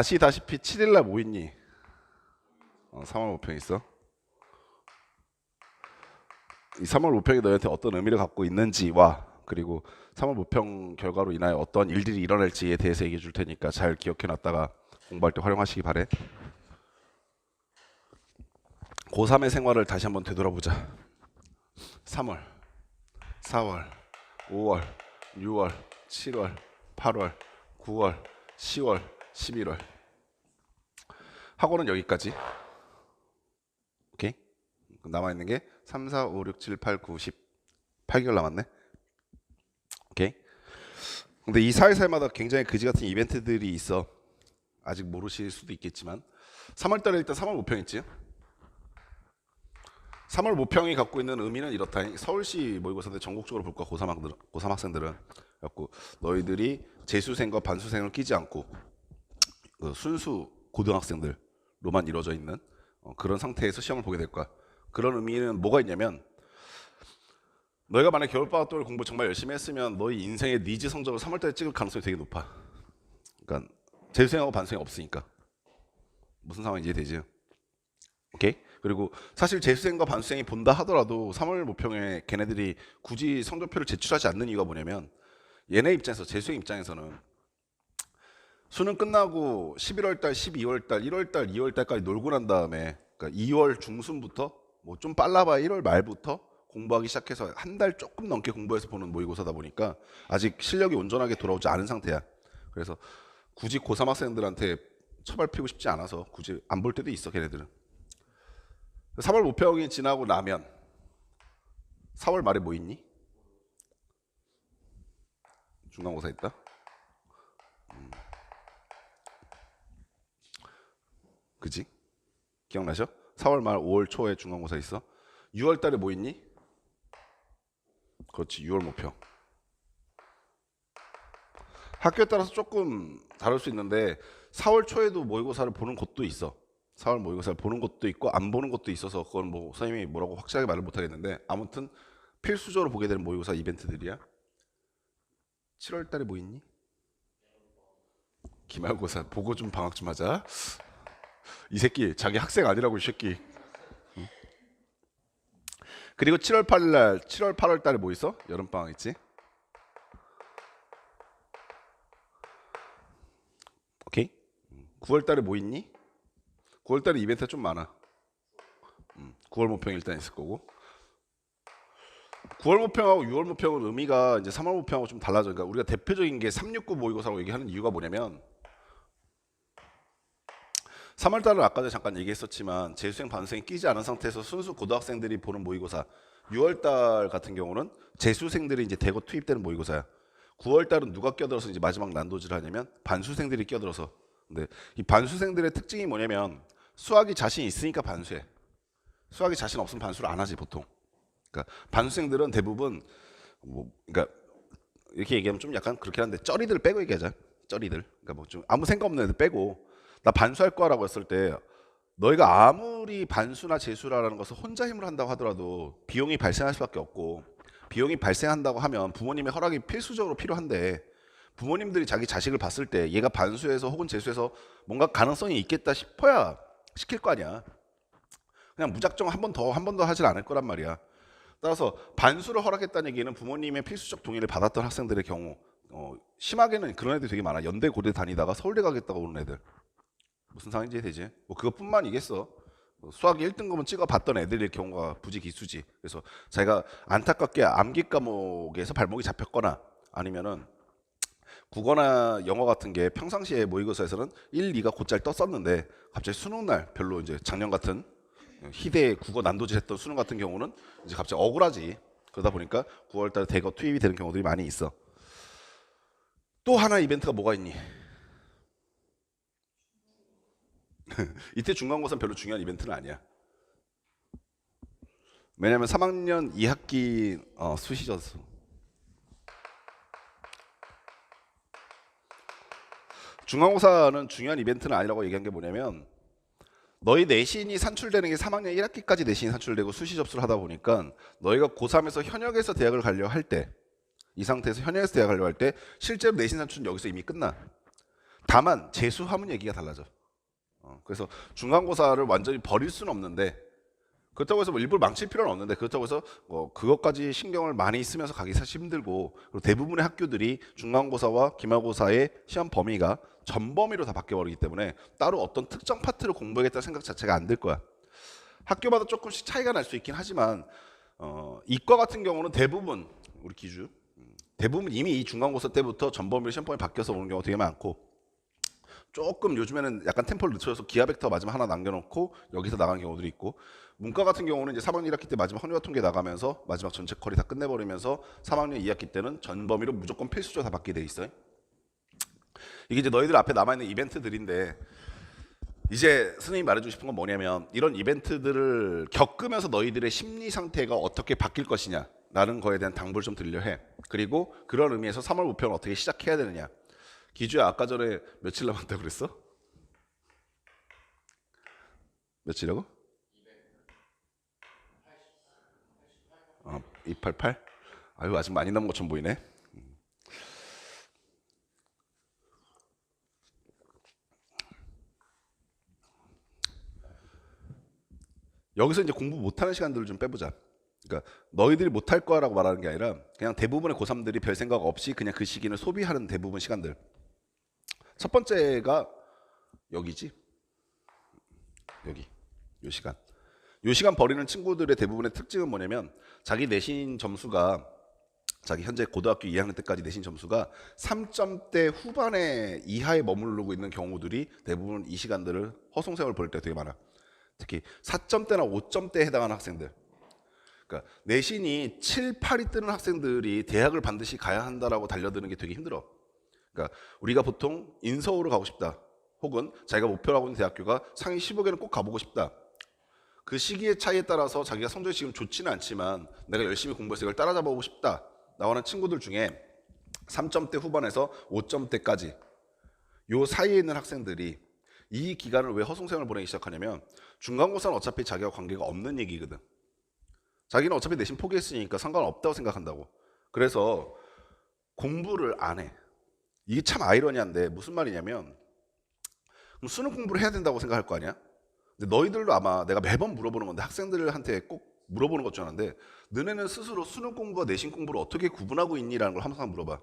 아시다시피 7일날 뭐 있니? 3월 모평 있어. 이 3월 모평이 너희한테 어떤 의미를 갖고 있는지와 그리고 3월 모평 결과로 인하여 어떤 일들이 일어날지에 대해서 얘기해 줄 테니까 잘 기억해 놨다가 공부할 때 활용하시기 바래. 고3의 생활을 다시 한번 되돌아보자. 3월, 4월, 5월, 6월, 7월, 8월, 9월, 10월, 11월. 학원은 여기까지. 오케이? 남아있는 게 3, 4, 5, 6, 7, 8, 9, 10. 8개월 남았네. 오케이? 근데 이 사회사마다 굉장히 그지 같은 이벤트들이 있어. 아직 모르실 수도 있겠지만 3월달에 일단 3월 모평 있지. 3월 모평이 갖고 있는 의미는 이렇다. 서울시 모의고사인데 전국적으로 볼 거야. 고3 학생들은. 그래갖고 너희들이 재수생과 반수생을 끼지 않고 그 순수 고등학생들로만 이루어져 있는 그런 상태에서 시험을 보게 될 거야. 그런 의미는 뭐가 있냐면 너희가 만약 겨울방학 동안 공부 정말 열심히 했으면 너희 인생의 니즈 성적을 3월달에 찍을 가능성이 되게 높아. 그러니까 재수생하고 반수생이 없으니까. 무슨 상황인지 이해되지? 오케이? 그리고 사실 재수생과 반수생이 본다 하더라도 3월 모평에 걔네들이 굳이 성적표를 제출하지 않는 이유가 뭐냐면 얘네 입장에서 재수생 입장에서는 수능 끝나고 11월달, 12월달, 1월달, 2월달까지 놀고 난 다음에 그러니까 2월 중순부터 뭐 좀 빨라봐야 1월 말부터 공부하기 시작해서 한 달 조금 넘게 공부해서 보는 모의고사다 보니까 아직 실력이 온전하게 돌아오지 않은 상태야. 그래서 굳이 고3 학생들한테 처발 피우고 싶지 않아서 굳이 안 볼 때도 있어 걔네들은. 3월 모평이 지나고 나면 4월 말에 뭐 있니? 중간고사 있다. 그지? 기억나죠? 4월 말 5월 초에 중간고사 있어. 6월 달에 뭐 있니? 그렇지, 6월 모평. 학교에 따라서 조금 다를 수 있는데 4월 초에도 모의고사를 보는 곳도 있어. 4월 모의고사를 보는 것도 있고 안 보는 것도 있어서 그건 뭐 선생님이 뭐라고 확실하게 말을 못 하겠는데 아무튼 필수적으로 보게 되는 모의고사 이벤트들이야. 7월 달에 뭐 있니? 기말고사 보고 좀 방학 좀 하자. 이 새끼 자기 학생 아니라고 이 새끼. 응? 그리고 7월 8일 날 7월 8월 달에 뭐 있어? 여름 방학 있지? 오케이? 9월 달에 뭐 있니? 9월 달에 이벤트가 좀 많아. 9월 모평이 일단 있을 거고. 9월 모평하고 6월 모평은 의미가 이제 3월 모평하고 좀 달라져. 그러니까 우리가 대표적인 게 369 모의고사라고 얘기하는 이유가 뭐냐면 3월 달은 아까 전에 잠깐 얘기했었지만 재수생 반수생이 끼지 않은 상태에서 순수 고등학생들이 보는 모의고사. 6월 달 같은 경우는 재수생들이 이제 대거 투입되는 모의고사야. 9월 달은 누가 껴들어서 이제 마지막 난도질을 하냐면 반수생들이 껴들어서. 근데 이 반수생들의 특징이 뭐냐면 수학이 자신 있으니까 반수해. 수학이 자신 없으면 반수를 안 하지 보통. 그러니까 반수생들은 대부분 뭐 그러니까 이렇게 얘기하면 좀 약간 그렇긴 한데 쩌리들 빼고 얘기하자. 쩌리들. 그러니까 뭐 좀 아무 생각 없는 애들 빼고 나 반수할 거라고 했을 때 너희가 아무리 반수나 재수라는 것을 혼자 힘으로 한다고 하더라도 비용이 발생할 수밖에 없고 비용이 발생한다고 하면 부모님의 허락이 필수적으로 필요한데 부모님들이 자기 자식을 봤을 때 얘가 반수해서 혹은 재수해서 뭔가 가능성이 있겠다 싶어야 시킬 거 아니야. 그냥 무작정 한 번 더 하질 않을 거란 말이야. 따라서 반수를 허락했다는 얘기는 부모님의 필수적 동의를 받았던 학생들의 경우 심하게는 그런 애들이 되게 많아. 연대 고대 다니다가 서울대 가겠다고 오는 애들. 무슨 상황인지 되지? 뭐 그것뿐만이겠어. 수학 1등급은 찍어봤던 애들의 경우가 부지기수지. 그래서 자기가 안타깝게 암기 과목에서 발목이 잡혔거나 아니면은 국어나 영어 같은 게 평상시에 모의고사에서는 1, 2가 곧잘 떴었는데 갑자기 수능날 별로 이제 작년 같은 희대의 국어 난도질 했던 수능 같은 경우는 이제 갑자기 억울하지. 그러다 보니까 9월달에 대거 투입이 되는 경우들이 많이 있어. 또 하나 이벤트가 뭐가 있니? 이때 중간고사는 별로 중요한 이벤트는 아니야. 왜냐면 3학년 2학기 수시전수. 중간고사는 중요한 이벤트는 아니라고 얘기한 게 뭐냐면 너희 내신이 산출되는 게 3학년 1학기까지 내신이 산출되고 수시 접수를 하다 보니까 너희가 고3에서 현역에서 대학을 가려 할 때 이 상태에서 현역에서 대학 가려 할 때 실제로 내신 산출은 여기서 이미 끝나. 다만 재수하면 얘기가 달라져. 그래서 중간고사를 완전히 버릴 수는 없는데 그렇다고 해서 뭐 일부러 망칠 필요는 없는데 그렇다고 해서 그것까지 신경을 많이 쓰면서 가기 사실 힘들고 그리고 대부분의 학교들이 중간고사와 기말고사의 시험 범위가 전범위로 다 바뀌어버리기 때문에 따로 어떤 특정 파트를 공부하겠다는 생각 자체가 안 들 거야. 학교마다 조금씩 차이가 날 수 있긴 하지만 이과 같은 경우는 대부분 우리 기주 대부분 이미 이 중간고사 때부터 전범위로 시험 범위 바뀌어서 오는 경우가 되게 많고 조금 요즘에는 약간 템포를 늦춰서 기하 벡터 마지막 하나 남겨놓고 여기서 나가는 경우들이 있고 문과 같은 경우는 이제 3학년 1학기 때 마지막 헌유화 통계 나가면서 마지막 전체 컬이 다 끝내버리면서 3학년 2학기 때는 전범위로 무조건 필수죠 다 받게 돼 있어요. 이게 이제 너희들 앞에 남아있는 이벤트들인데 이제 선생님이 말해주고 싶은 건 뭐냐면 이런 이벤트들을 겪으면서 너희들의 심리 상태가 어떻게 바뀔 것이냐 라는 거에 대한 당부를 좀 드리려 해. 그리고 그런 의미에서 3월 목표는 어떻게 시작해야 되느냐. 기주야 아까 전에 며칠 남았다고 그랬어? 며칠이라고? 288? 아유 아직 많이 남은 것처럼 보이네. 여기서 이제 공부 못하는 시간들을 좀 빼보자. 그러니까 너희들이 못할 거라고 말하는 게 아니라 그냥 대부분의 고3들이 별 생각 없이 그냥 그 시기를 소비하는 대부분 시간들. 첫 번째가 여기지. 여기. 요 시간. 요 시간 버리는 친구들의 대부분의 특징은 뭐냐면 자기 내신 점수가 자기 현재 고등학교 2학년 때까지 내신 점수가 3점대 후반에 이하에 머무르고 있는 경우들이 대부분 이 시간들을 허송세월을 보낼 때 되게 많아. 특히 4점대나 5점대에 해당하는 학생들. 그러니까 내신이 7, 8이 뜨는 학생들이 대학을 반드시 가야 한다라고 달려드는 게 되게 힘들어. 그러니까 우리가 보통 인서울을 가고 싶다. 혹은 자기가 목표로 하고 있는 대학교가 상위 15개는 꼭 가보고 싶다. 그 시기의 차이에 따라서 자기가 성적이 지금 좋지는 않지만 내가 열심히 공부해서 이걸 따라잡아보고 싶다. 나오는 친구들 중에 3점대 후반에서 5점대까지 요 사이에 있는 학생들이 이 기간을 왜 허송세월을 보내기 시작하냐면 중간고사는 어차피 자기와 관계가 없는 얘기거든. 자기는 어차피 내신 포기했으니까 상관없다고 생각한다고. 그래서 공부를 안 해. 이게 참 아이러니한데 무슨 말이냐면 그럼 수능 공부를 해야 된다고 생각할 거 아니야? 근데 너희들도 아마 내가 매번 물어보는 건데 학생들한테 꼭 물어보는 것 중 하나인데 너네는 스스로 수능 공부와 내신 공부를 어떻게 구분하고 있니라는 걸 항상 물어봐.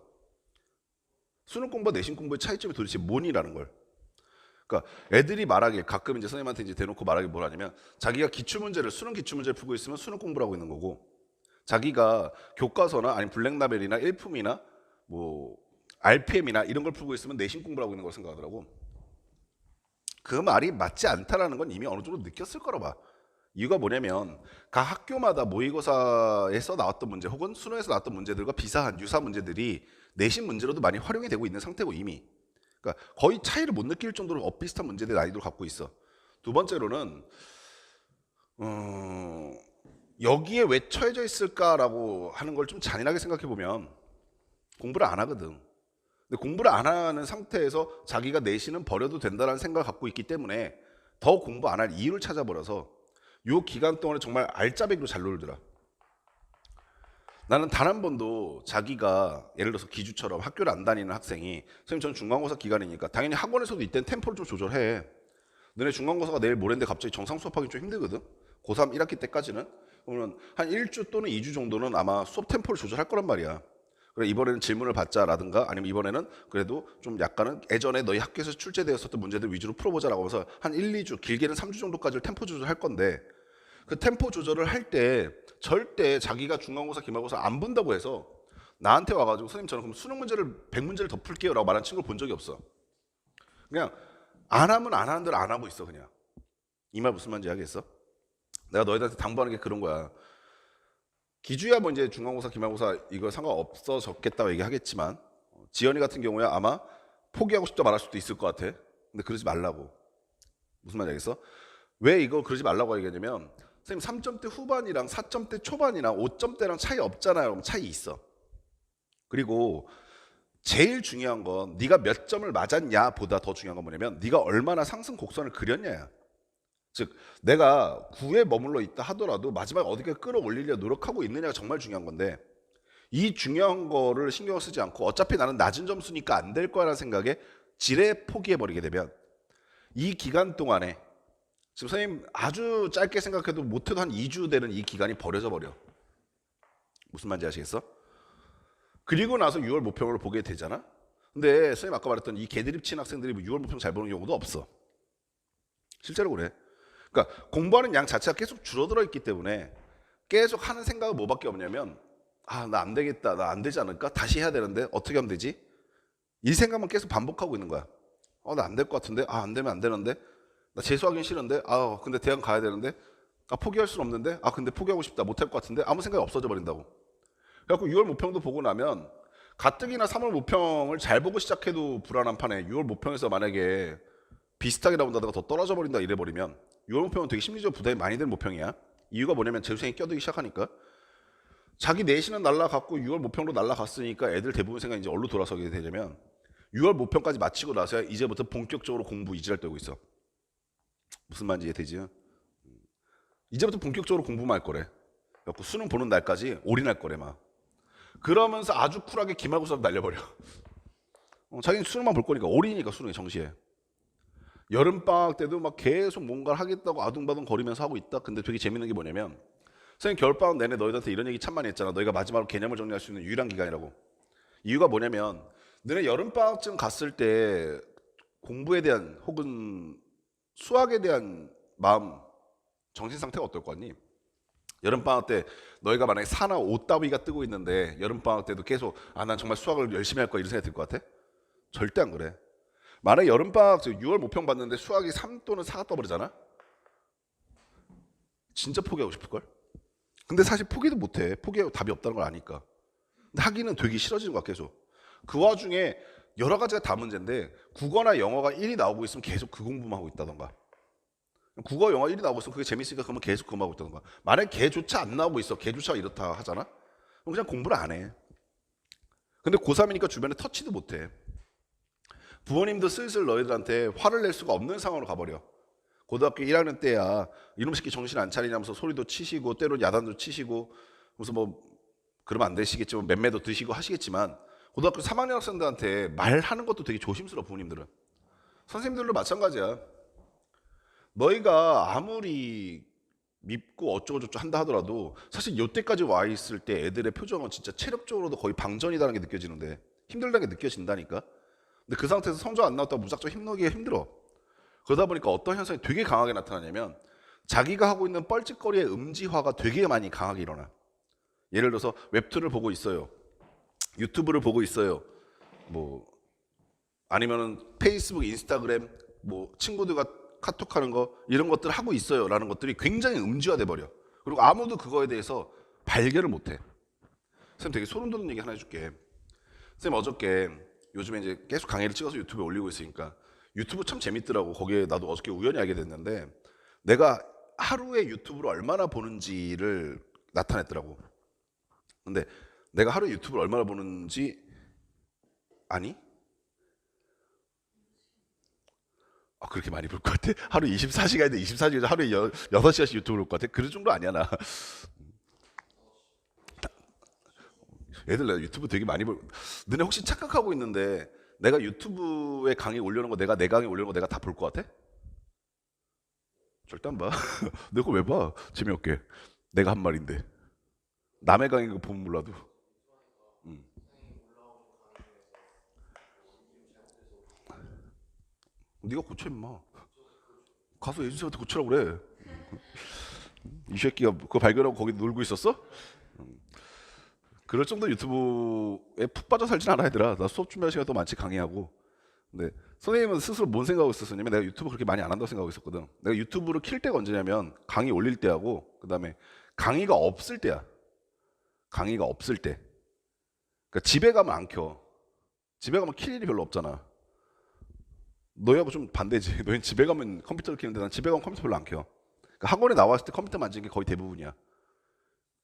수능 공부와 내신 공부의 차이점이 도대체 뭐니라는 걸. 그러니까 애들이 말하길 가끔 이제 선생님한테 이제 대놓고 말하길 뭘 하냐면 자기가 기출문제를 수능 기출문제를 풀고 있으면 수능 공부를 하고 있는 거고 자기가 교과서나 아니면 블랙라벨이나 일품이나 뭐 RPM이나 이런 걸 풀고 있으면 내신 공부를 하고 있는 걸 생각하더라고. 그 말이 맞지 않다라는 건 이미 어느 정도 느꼈을 거라 봐. 이유가 뭐냐면 각 학교마다 모의고사에서 나왔던 문제 혹은 수능에서 나왔던 문제들과 비슷한 유사 문제들이 내신 문제로도 많이 활용이 되고 있는 상태고 이미. 그러니까 거의 차이를 못 느낄 정도로 엇비슷한 문제들 난이도를 갖고 있어. 두 번째로는 여기에 왜 처해져 있을까라고 하는 걸 좀 잔인하게 생각해 보면 공부를 안 하거든. 근데 공부를 안 하는 상태에서 자기가 내신은 버려도 된다는 생각을 갖고 있기 때문에 더 공부 안 할 이유를 찾아버려서 요 기간 동안에 정말 알짜배기로 잘 놀더라. 나는 단 한 번도 자기가 예를 들어서 기주처럼 학교를 안 다니는 학생이 선생님 저는 중간고사 기간이니까 당연히 학원에서도 이때는 템포를 좀 조절해. 너네 중간고사가 내일 모레인데 갑자기 정상 수업하기 좀 힘들거든. 고3 1학기 때까지는. 그러면 한 1주 또는 2주 정도는 아마 수업 템포를 조절할 거란 말이야. 그래 이번에는 질문을 받자라든가 아니면 이번에는 그래도 좀 약간은 예전에 너희 학교에서 출제되었었던 문제들 위주로 풀어보자라고 해서 한 1, 2주 길게는 3주 정도까지를 템포 조절할 건데 그 템포 조절을 할 때 절대 자기가 중간고사 기말고사 안 본다고 해서 나한테 와가지고 선생님 저는 그럼 수능 문제를 100문제를 더 풀게요 라고 말하는 친구를 본 적이 없어. 그냥 안 하면 안 하는 대로 안 하고 있어 그냥. 이 말 무슨 말인지 알겠어? 내가 너희들한테 당부하는 게 그런 거야. 기주야 뭐 이제 중간고사 기말고사 이거 상관없어졌겠다고 얘기하겠지만 지연이 같은 경우야 아마 포기하고 싶다 말할 수도 있을 것 같아. 근데 그러지 말라고. 무슨 말인지 알겠어? 왜 이거 그러지 말라고 얘기하냐면 선생님 3점대 후반이랑 4점대 초반이랑 5점대랑 차이 없잖아요. 그럼 차이 있어. 그리고 제일 중요한 건 네가 몇 점을 맞았냐 보다 더 중요한 건 뭐냐면 네가 얼마나 상승 곡선을 그렸냐야. 즉 내가 9에 머물러 있다 하더라도 마지막에 어디까 끌어올리려 노력하고 있느냐가 정말 중요한 건데 이 중요한 거를 신경 쓰지 않고 어차피 나는 낮은 점수니까 안 될 거라는 생각에 지레 포기해버리게 되면 이 기간 동안에 지금 선생님 아주 짧게 생각해도 못해도 한 2주 되는 이 기간이 버려져 버려. 무슨 말인지 아시겠어? 그리고 나서 6월 모평을 보게 되잖아. 근데 선생님 아까 말했던 이 개드립 친 학생들이 6월 모평 잘 보는 경우도 없어. 실제로 그래. 그러니까 공부하는 양 자체가 계속 줄어들어 있기 때문에 계속 하는 생각은 뭐밖에 없냐면 나 안 되겠다, 나 안 되지 않을까, 다시 해야 되는데 어떻게 하면 되지? 이 생각만 계속 반복하고 있는 거야. 나 안 될 것 같은데, 안 되면 안 되는데, 나 재수하긴 싫은데, 근데 대학 가야 되는데, 포기할 수는 없는데, 근데 포기하고 싶다, 못할 것 같은데, 아무 생각이 없어져 버린다고. 그래갖고 6월 모평도 보고 나면 가뜩이나 3월 모평을 잘 보고 시작해도 불안한 판에 6월 모평에서 만약에 비슷하게 나온다다가 더 떨어져 버린다 이래 버리면 6월 모평은 되게 심리적 부담이 많이 되는 모평이야. 이유가 뭐냐면 재수생이 껴들기 시작하니까. 자기 내신은 날라갔고 6월 모평으로 날라갔으니까 애들 대부분 생각이 이제 얼로 돌아서게 되려면 6월 모평까지 마치고 나서야 이제부터 본격적으로 공부 이지랄 떨고 있어. 무슨 말인지 이해되지? 이제부터 본격적으로 공부만 할 거래. 그래갖고 수능 보는 날까지 올인할 거래 막. 그러면서 아주 쿨하게 기말고사 날려버려. 자기는 수능만 볼 거니까 올인이니까 수능에 정시에. 여름방학 때도 막 계속 뭔가를 하겠다고 아둥바둥 거리면서 하고 있다. 근데 되게 재밌는 게 뭐냐면 선생님 겨울방학 내내 너희들한테 이런 얘기 참 많이 했잖아. 너희가 마지막으로 개념을 정리할 수 있는 유일한 기간이라고. 이유가 뭐냐면 너네 여름방학쯤 갔을 때 공부에 대한 혹은 수학에 대한 마음, 정신상태가 어떨 것 같니? 여름방학 때 너희가 만약에 4나 5 따위가 뜨고 있는데 여름방학 때도 계속 난 정말 수학을 열심히 할 거야 이런 생각이 들 것 같아? 절대 안 그래. 만약에 여름방학 6월 모평 봤는데 수학이 3 또는 4가 떠버리잖아? 진짜 포기하고 싶을걸? 근데 사실 포기도 못해. 포기하고 답이 없다는 걸 아니까. 근데 하기는 되게 싫어지는 거야 계속. 그 와중에 여러 가지가 다 문제인데 국어나 영어가 1이 나오고 있으면 계속 그 공부만 하고 있다던가. 국어, 영어 1이 나오고 있으면 그게 재밌으니까 그러면 계속 그거 하고 있다던가. 만약에 걔조차 안 나오고 있어. 걔조차가 이렇다 하잖아? 그럼 그냥 공부를 안 해. 근데 고3이니까 주변에 터치도 못 해. 부모님도 슬슬 너희들한테 화를 낼 수가 없는 상황으로 가버려. 고등학교 1학년 때야 이놈 새끼 정신 안 차리냐면서 소리도 치시고 때로는 야단도 치시고 무슨 뭐 그러면 안 되시겠지만 맴매도 드시고 하시겠지만 고등학교 3학년 학생들한테 말하는 것도 되게 조심스러워 부모님들은. 선생님들도 마찬가지야. 너희가 아무리 밉고 어쩌고저쩌고 한다 하더라도 사실 이때까지 와 있을 때 애들의 표정은 진짜 체력적으로도 거의 방전이라는 게 느껴지는데 힘들다는 게 느껴진다니까. 근데 그 상태에서 성적 안 나왔다고 무작정 힘내기가 힘들어. 그러다 보니까 어떤 현상이 되게 강하게 나타나냐면 자기가 하고 있는 뻘짓거리의 음지화가 되게 많이 강하게 일어나. 예를 들어서 웹툰을 보고 있어요. 유튜브를 보고 있어요. 뭐 아니면은 페이스북, 인스타그램, 뭐 친구들과 카톡하는 거 이런 것들 하고 있어요라는 것들이 굉장히 음지화돼 버려. 그리고 아무도 그거에 대해서 발견을 못해. 선생님 되게 소름 돋는 얘기 하나 해줄게. 선생님 어저께 요즘에 이제 계속 강의를 찍어서 유튜브에 올리고 있으니까 유튜브 참 재밌더라고. 거기에 나도 어저께 우연히 알게 됐는데 내가 하루에 유튜브를 얼마나 보는지를 나타냈더라고. 근데 내가 하루에 유튜브를 얼마나 보는지 아니? 그렇게 많이 볼 것 같아? 하루 24시간인데 24시간 하루에 6시간씩 유튜브를 볼 것 같아? 그럴 정도 아니야 나. 애들 내가 유튜브 되게 많이 볼. 너네 혹시 착각하고 있는데 내가 유튜브에 강의 올려놓은 거 내가 내 강의 올려놓은 거 내가 다 볼 것 같아? 절대 안 봐. 내가 왜 봐? 재미없게. 내가 한 말인데. 남의 강의 그 보면 몰라도. 음. 네가 고쳐 임마. 가서 예준쌤한테 고치라고 그래. 이 새끼가 그거 발견하고 거기 놀고 있었어? 그럴 정도 유튜브에 푹 빠져 살진 않아 얘들아. 나 수업 준비할 시간도 많지 강의하고. 근데 선생님은 스스로 뭔 생각하고 있었냐면 내가 유튜브 그렇게 많이 안 한다고 생각하고 있었거든. 내가 유튜브를 킬 때가 언제냐면 강의 올릴 때하고 그다음에 강의가 없을 때야. 강의가 없을 때. 그러니까 집에 가면 안 켜. 집에 가면 킬 일이 별로 없잖아. 너희하고 좀 반대지. 너희는 집에 가면 컴퓨터를 켜는데 난 집에 가면 컴퓨터 별로 안 켜. 그러니까 학원에 나왔을 때 컴퓨터 만지는 게 거의 대부분이야.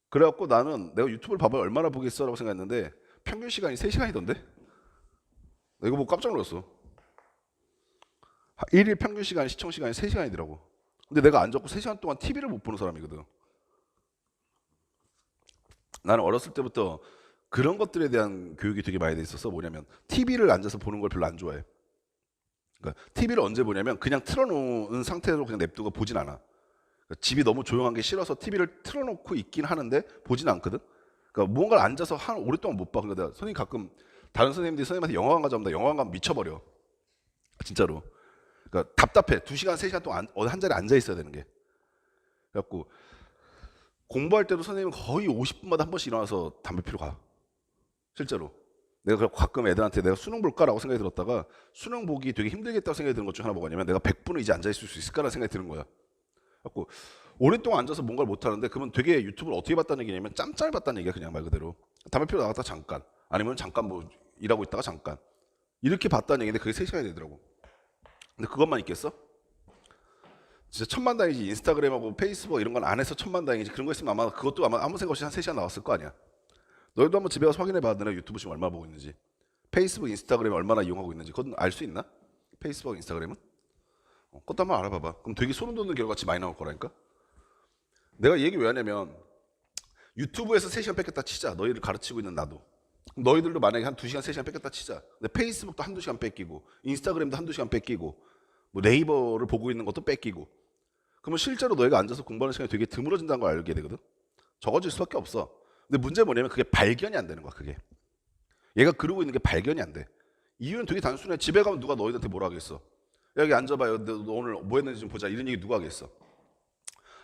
그래갖고 나는 내가 유튜브를 봐봐야 얼마나 보겠어라고 생각했는데 평균 시간이 3시간이던데? 나 이거 보고 깜짝 놀랐어. 일일 평균 시간 시청 시간이 3시간이더라고. 근데 내가 앉았고 3시간 동안 TV를 못 보는 사람이거든. 나는 어렸을 때부터 그런 것들에 대한 교육이 되게 많이 돼 있어서 뭐냐면 TV를 앉아서 보는 걸 별로 안 좋아해. 그러니까 TV를 언제 보냐면 그냥 틀어놓은 상태로 그냥 냅두고 보진 않아. 그러니까 집이 너무 조용한 게 싫어서 TV를 틀어놓고 있긴 하는데 보진 않거든. 그러니까 무언가를 앉아서 한 오랫동안 못 봐. 그러니까 내가 선생님 가끔 다른 선생님들이 선생님한테 영화관 가자면 나 영화관 가면 미쳐버려. 진짜로. 그러니까 답답해. 2시간, 3시간 동안 한 자리에 앉아 있어야 되는 게. 그래갖고 공부할 때도 선생님은 거의 50분마다 한 번씩 일어나서 담배 피러 가. 실제로. 내가 가끔 애들한테 내가 수능 볼까라고 생각이 들었다가 수능 보기 되게 힘들겠다고 생각이 드는 것 중 하나 뭐냐면 내가 100분을 이제 앉아 있을 수 있을까라는 생각이 드는 거야. 그래갖고 오랫동안 앉아서 뭔가를 못 하는데 그러면 되게 유튜브를 어떻게 봤다는 얘기냐면 짬짤 봤다는 얘기야. 그냥 말 그대로. 담배 피러 나갔다 잠깐. 아니면 잠깐 뭐 일하고 있다가 잠깐. 이렇게 봤다는 얘기인데 그게 3시간이 되더라고. 근데 그것만 있겠어? 진짜 천만다행이지. 인스타그램하고 페이스북 이런 건 안 해서 천만다행이지. 그런 거 있으면 아마 그것도 아마 아무 생각 없이 한 3시간 나왔을 거 아니야. 너희도 한번 집에 가서 확인해봐. 너네 유튜브 지금 얼마나 보고 있는지. 페이스북, 인스타그램 얼마나 이용하고 있는지. 그건 알 수 있나? 페이스북, 인스타그램은? 그것도 한번 알아봐봐. 그럼 되게 소름 돋는 결과같이 많이 나올 거라니까. 내가 이 얘기 왜 하냐면 유튜브에서 3시간 뺏겠다 치자. 너희를 가르치고 있는 나도. 너희들도 만약에 한 2시간, 3시간 뺏겠다 치자. 근데 페이스북도 한두 시간 뺏기고 인스타그램도 한두 시간 뺏기고 뭐 네이버를 보고 있는 것도 뺏기고 그러면 실제로 너희가 앉아서 공부하는 시간이 되게 드물어진다는 걸 알게 되거든. 적어질 수밖에 없어. 근데 문제는 뭐냐면 그게 발견이 안 되는 거야. 그게 얘가 그러고 있는 게 발견이 안 돼. 이유는 되게 단순해. 집에 가면 누가 너희한테 뭐라 하겠어. 여기 앉아봐요. 너 오늘 뭐 했는지 좀 보자. 이런 얘기 누가 하겠어.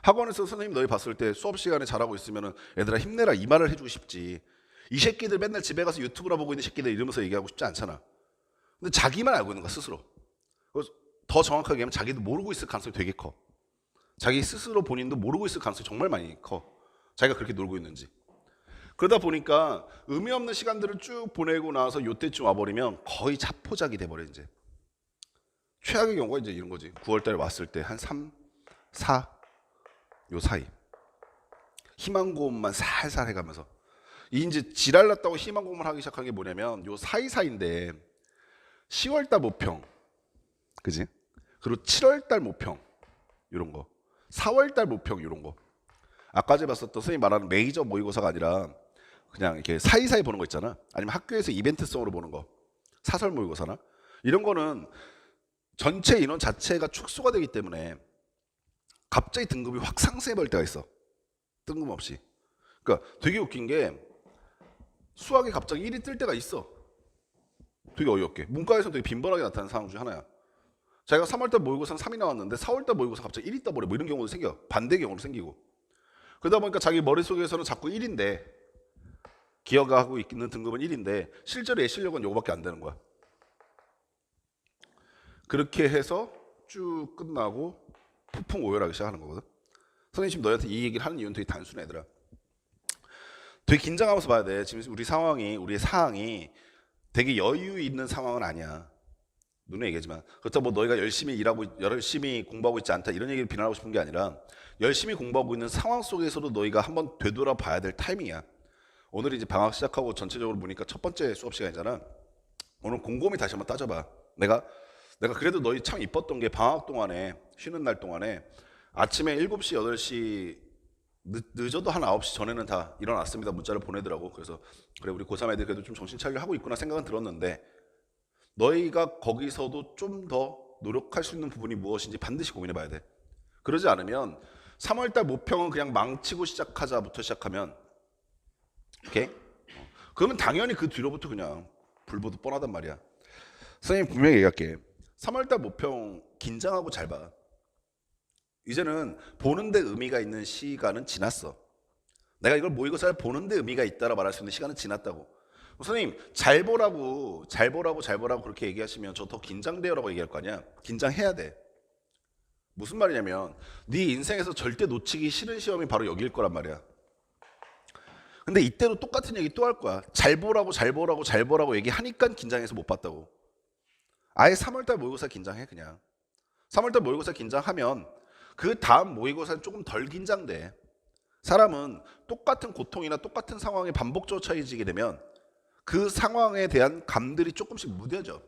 학원에서 선생님 너희 봤을 때 수업 시간에 잘하고 있으면 얘들아 힘내라 이 말을 해주고 싶지. 이 새끼들 맨날 집에 가서 유튜브나 보고 있는 새끼들 이러면서 얘기하고 싶지 않잖아. 근데 자기만 알고 있는 거야 스스로. 더 정확하게 얘기하면 자기도 모르고 있을 가능성이 되게 커. 자기 스스로 본인도 모르고 있을 가능성이 정말 많이 커. 자기가 그렇게 놀고 있는지. 그러다 보니까 의미 없는 시간들을 쭉 보내고 나서 요때쯤 와버리면 거의 자포자기 돼버려 이제. 최악의 경우가 이제 이런 거지. 9월달에 왔을 때 한 3, 4 요 사이. 희망고문만 살살 해가면서. 이 이제 지랄났다고 희망고문 하기 시작한 게 뭐냐면 요 사이사이인데 10월달 모평. 그지? 그리고 7월달 모평. 이런 거. 4월달 모평 이런 거. 아까 전에 봤었던 선생님이 말하는 메이저 모의고사가 아니라 그냥 이렇게 사이사이 보는 거 있잖아. 아니면 학교에서 이벤트성으로 보는 거. 사설 모의고사나. 이런 거는 전체 인원 자체가 축소가 되기 때문에 갑자기 등급이 확 상승해버릴 때가 있어. 뜬금없이. 그러니까 되게 웃긴 게 수학이 갑자기 1이 뜰 때가 있어. 되게 어이없게. 문과에서 되게 빈번하게 나타나는 상황 중 하나야. 자기가 3월달 모의고사는 3이 나왔는데 4월달 모의고사 갑자기 1이 떠버려. 뭐 이런 경우도 생겨. 반대 경우도 생기고. 그러다 보니까 자기 머릿속에서는 자꾸 1인데 기억하고 있는 등급은 1인데 실제로 예실력은 요거밖에 안 되는 거야. 그렇게 해서 쭉 끝나고 폭풍 오열하기 시작하는 거거든. 선생님 지금 너희한테 이 얘기를 하는 이유는 되게 단순해 얘들아. 되게 긴장하면서 봐야 돼. 지금 우리 상황이 우리의 사항이 되게 여유 있는 상황은 아니야. 눈에 얘기하지만 그렇다고 뭐 너희가 열심히 일하고 열심히 공부하고 있지 않다 이런 얘기를 비난하고 싶은 게 아니라 열심히 공부하고 있는 상황 속에서도 너희가 한번 되돌아 봐야 될 타이밍이야. 오늘 이제 방학 시작하고 전체적으로 보니까 첫 번째 수업 시간이잖아. 오늘 곰곰이 다시 한번 따져봐. 내가 그래도 너희 참 이뻤던 게 방학 동안에 쉬는 날 동안에 아침에 7시 8시 늦어도 한 9시 전에는 다 일어났습니다 문자를 보내더라고. 그래서 그래 우리 고3 애들 그래도 좀 정신 차리려 하고 있구나 생각은 들었는데 너희가 거기서도 좀 더 노력할 수 있는 부분이 무엇인지 반드시 고민해 봐야 돼. 그러지 않으면 3월달 모평은 그냥 망치고 시작하자부터 시작하면 오케이? 그러면 당연히 그 뒤로부터 그냥 불보듯 뻔하단 말이야. 선생님 분명히 얘기할게. 3월달 모평 긴장하고 잘 봐. 이제는 보는데 의미가 있는 시간은 지났어. 내가 이걸 모의고사를 보는데 의미가 있다라 말할 수 있는 시간은 지났다고. 선생님 잘 보라고 그렇게 얘기하시면 저 더 긴장돼요라고 얘기할 거 아니야. 긴장해야 돼. 무슨 말이냐면 네 인생에서 절대 놓치기 싫은 시험이 바로 여기일 거란 말이야. 근데 이때도 똑같은 얘기 또 할 거야. 잘 보라고 얘기하니까 긴장해서 못 봤다고. 아예 3월달 모의고사 긴장해 그냥. 3월달 모의고사 긴장하면 그 다음 모의고사는 조금 덜 긴장돼. 사람은 똑같은 고통이나 똑같은 상황에 반복적으로 처해지게 되면 그 상황에 대한 감들이 조금씩 무뎌져.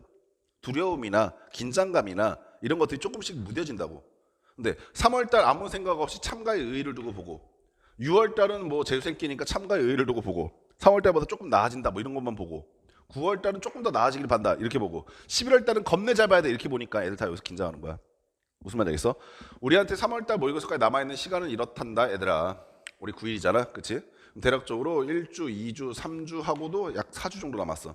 두려움이나 긴장감이나 이런 것들이 조금씩 무뎌진다고. 근데 3월달 아무 생각 없이 참가의 의의를 두고 보고 6월달은 뭐 재수생 끼니까 참가의 의의를 두고 보고 3월달보다 조금 나아진다 뭐 이런 것만 보고 9월 달은 조금 더 나아지길 바란다 이렇게 보고 11월 달은 겁내 잘 봐야 돼 이렇게 보니까 애들 다 여기서 긴장하는 거야. 무슨 말인지 알겠어? 우리한테 3월 달 모의고사까지 남아있는 시간은 이렇단다 얘들아. 우리 9일이잖아 그치? 대략적으로 1주, 2주, 3주 하고도 약 4주 정도 남았어.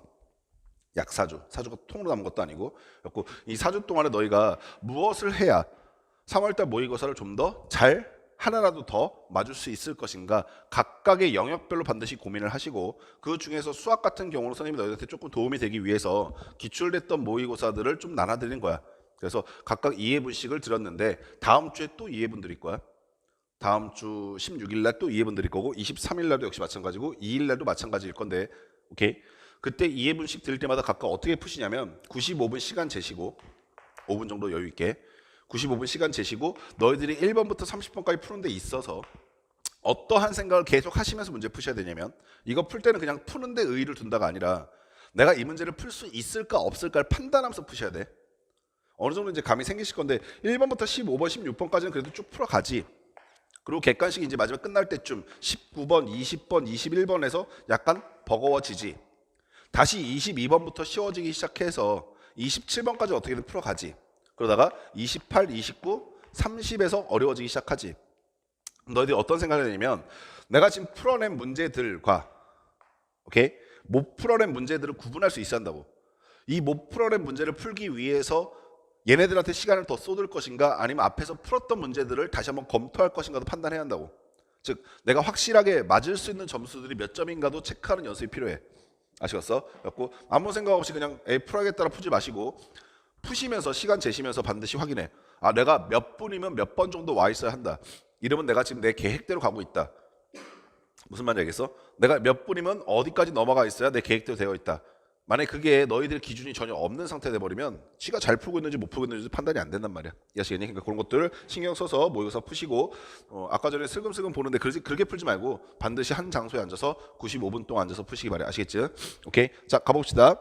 약 4주. 4주가 통으로 남은 것도 아니고. 그래서 이 4주 동안에 너희가 무엇을 해야 3월달 모의고사를 좀 더 잘 하나라도 더 맞을 수 있을 것인가 각각의 영역별로 반드시 고민을 하시고 그 중에서 수학 같은 경우는 선생님이 너희한테 조금 도움이 되기 위해서 기출됐던 모의고사들을 좀 나눠드린 거야. 그래서 각각 2회분씩을 드렸는데 다음 주에 또 2회분 드릴 거야. 다음 주 16일 날 또 2회분 드릴 거고 23일 날도 역시 마찬가지고 2일 날도 마찬가지일 건데 오케이? 그때 2회분씩 드릴 때마다 각각 어떻게 푸시냐면 95분 시간 재시고 5분 정도 여유 있게 95분 시간 재시고 너희들이 1번부터 30번까지 푸는 데 있어서 어떠한 생각을 계속 하시면서 문제 푸셔야 되냐면 이거 풀 때는 그냥 푸는데 의의를 둔다가 아니라 내가 이 문제를 풀 수 있을까 없을까를 판단하면서 푸셔야 돼. 어느 정도 이제 감이 생기실 건데 1번부터 15번, 16번까지는 그래도 쭉 풀어가지. 그리고 객관식이 이제 마지막 끝날 때쯤 19번, 20번, 21번에서 약간 버거워지지. 다시 22번부터 쉬워지기 시작해서 27번까지 어떻게든 풀어가지. 그러다가 28, 29, 30에서 어려워지기 시작하지. 너희들이 어떤 생각을 하냐면 내가 지금 풀어낸 문제들과 오케이? 못 풀어낸 문제들을 구분할 수 있어야 한다고. 이 못 풀어낸 문제를 풀기 위해서 얘네들한테 시간을 더 쏟을 것인가 아니면 앞에서 풀었던 문제들을 다시 한번 검토할 것인가도 판단해야 한다고. 즉 내가 확실하게 맞을 수 있는 점수들이 몇 점인가도 체크하는 연습이 필요해. 아시겠어? 그래갖고 아무 생각 없이 그냥 풀어야겠다라 푸지 마시고 푸시면서 시간 재시면서 반드시 확인해. 아 내가 몇 분이면 몇 번 정도 와 있어야 한다. 이러면 내가 지금 내 계획대로 가고 있다. 무슨 말인지 알겠어? 내가 몇 분이면 어디까지 넘어가 있어야 내 계획대로 되어 있다. 만약에 그게 너희들 기준이 전혀 없는 상태 돼버리면 지가 잘 풀고 있는지 못 풀고 있는지 판단이 안 된단 말이야. 아시겠니? 그러니까 그런 것들을 신경 써서 모의고사 푸시고 아까 전에 슬금슬금 보는데 그렇게 풀지 말고 반드시 한 장소에 앉아서 95분 동안 앉아서 푸시기 바래. 아시겠지? 오케이? 자 가봅시다.